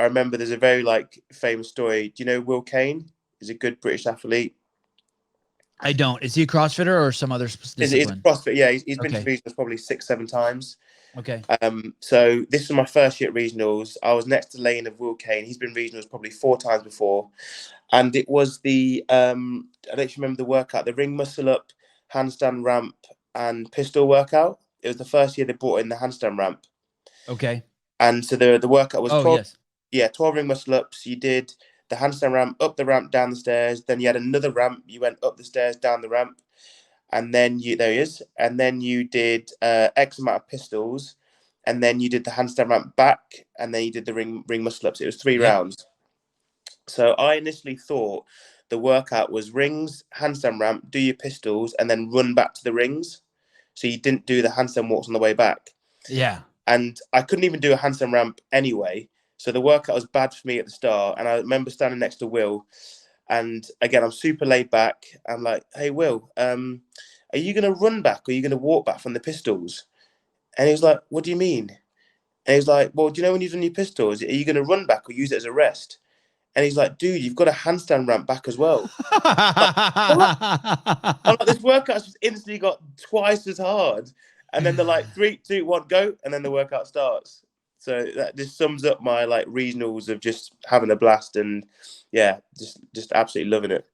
I remember there's a very like famous story. Do you know Will Kane? He's a good British athlete. I don't. Is he a CrossFitter or some other He's a discipline? CrossFit. Yeah, he's been to Okay. regionals probably 6-7 times. Okay. So this was my first year at regionals. I was next to lane of Will Kane. He's been regionals probably 4 times before, and it was the I don't actually remember the workout, the ring muscle up, handstand ramp, and pistol workout. It was the first year they brought in the handstand ramp, Okay. and so the workout was Oh, 12. yes. Yeah, 12 ring muscle ups. You did the handstand ramp, up the ramp, down the stairs. Then you had another ramp. You went up the stairs, down the ramp, and then there he is. And then you did X amount of pistols, and then you did the handstand ramp back, and then you did the ring muscle ups. It was 3 rounds. So I initially thought the workout was rings, handstand ramp, do your pistols, and then run back to the rings. So you didn't do the handstand walks on the way back. Yeah. And I couldn't even do a handstand ramp anyway. So the workout was bad for me at the start. And I remember standing next to Will. And again, I'm super laid back. I'm like, hey, Will, are you going to run back or are you going to walk back from the pistols? And he was like, what do you mean? And he was like, well, do you know when you've done your pistols, are you going to run back or use it as a rest? And he's like, dude, you've got a handstand ramp back as well. Like, what? I'm like, this workout's just instantly got twice as hard. And then they're like, 3, 2, 1, go. And then the workout starts. So that just sums up my like regionals of just having a blast and yeah, just absolutely loving it.